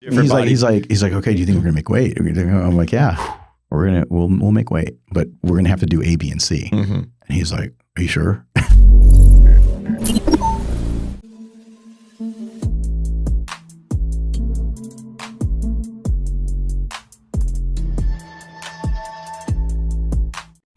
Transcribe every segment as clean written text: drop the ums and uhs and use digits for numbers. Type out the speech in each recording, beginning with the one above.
He's like, okay, do you think we're gonna make weight? I'm like, yeah, we'll make weight, but we're gonna have to do A, B, and C. And he's like, are you sure?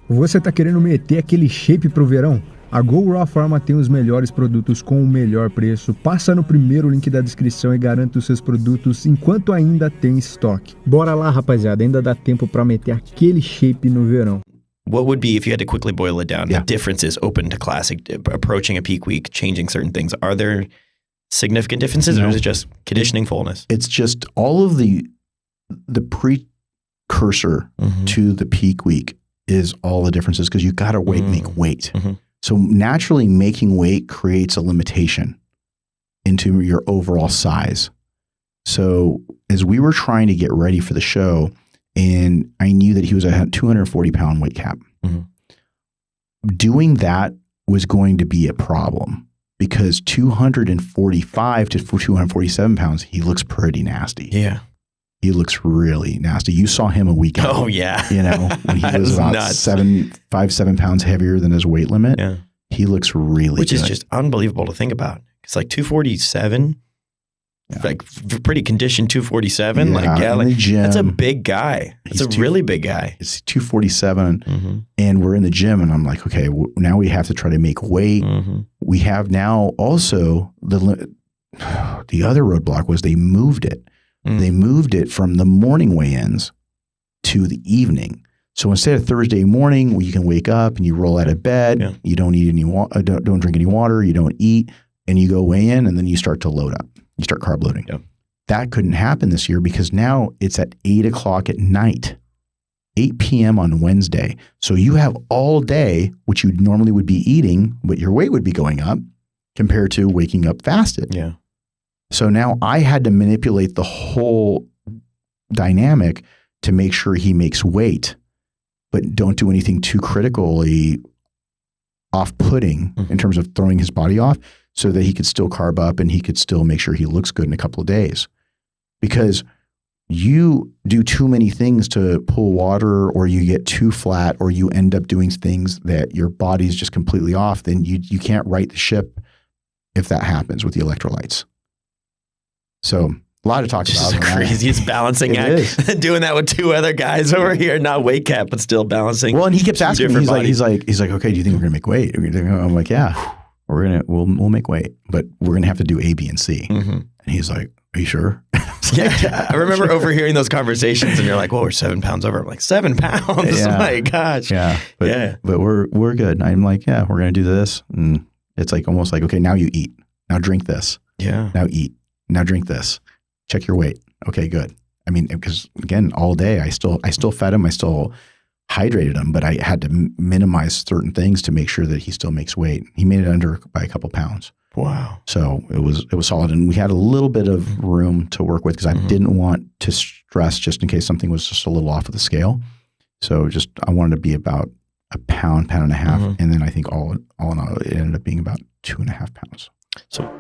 Você tá querendo meter aquele shape pro verão? A Go Raw Pharma tem os melhores produtos com o melhor preço. Passa no primeiro link da descrição e garanta os seus produtos enquanto ainda tem estoque. Bora lá, rapaziada, ainda dá tempo para meter aquele shape no verão. What would be, if you had to quickly boil it down, the differences open to classic, approaching a peak week, changing certain things? Are there significant differences, or is it just conditioning, fullness? It's just all of the precursor to the peak week is all the differences, because you got to make weight. So naturally making weight creates a limitation into your overall size. So as we were trying to get ready for the show, and I knew that he was a 240-pound weight cap, doing that was going to be a problem, because 245 to 247 pounds, he looks pretty nasty. Yeah. He looks really nasty. You saw him a week ago. Oh, yeah. You know, when he was about 5-7 pounds heavier than his weight limit. Yeah. He looks really Which good. is just unbelievable to think about. It's like 247, like pretty conditioned 247. In the gym, that's a big guy. That's a really big guy. It's 247, and we're in the gym, and I'm like, okay, now we have to try to make weight. We have now also, the other roadblock was they moved it. They moved it from the morning weigh-ins to the evening. So instead of Thursday morning, where you can wake up and you roll out of bed, you don't eat any don't drink any water, you don't eat, and you go weigh in, and then you start to load up. You start carb loading. That couldn't happen this year, because now it's at 8 o'clock at night, 8 p.m. on Wednesday. So you have all day, which you normally would be eating, but your weight would be going up compared to waking up fasted. Yeah. So now I had to manipulate the whole dynamic to make sure he makes weight, but don't do anything too critically off-putting in terms of throwing his body off, so that he could still carb up and he could still make sure he looks good in a couple of days. Because you do too many things to pull water, or you get too flat, or you end up doing things that your body's just completely off, then you can't right the ship if that happens with the electrolytes. So a lot to talk about. Just the craziest balancing act. Doing that with two other guys over here, not weight cap, but still balancing. Well, and he keeps asking me, he's like, okay, do you think we're gonna make weight? I'm like, yeah, we'll make weight, but we're gonna have to do A, B, and C. And he's like, are you sure? Yeah, I remember overhearing those conversations, and you're like, well, we're 7 pounds over. I'm like, 7 pounds? Yeah. Oh my gosh. Yeah. But we're good. I'm like, yeah, we're gonna do this. And it's like almost like, okay, now you eat. Now drink this. Yeah. Now eat. Now drink this. Check your weight. Okay, good. I mean, because again, all day I still fed him. I still hydrated him, but I had to minimize certain things to make sure that he still makes weight. He made it under by a couple pounds. Wow. So it was solid, and we had a little bit of room to work with, because I didn't want to stress just in case something was just a little off of the scale. So I wanted to be about a pound and a half, and then I think all in all, it ended up being about 2.5 pounds. So.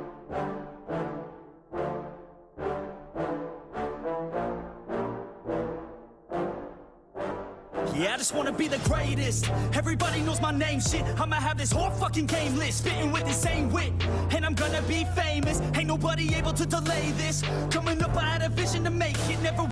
Yeah, I just wanna be the greatest. Everybody knows my name, shit. I'ma have this whole fucking game list, spitting with the same wit, and I'm gonna be famous. Ain't nobody able to delay this. Coming up, I had a vision to make it. Never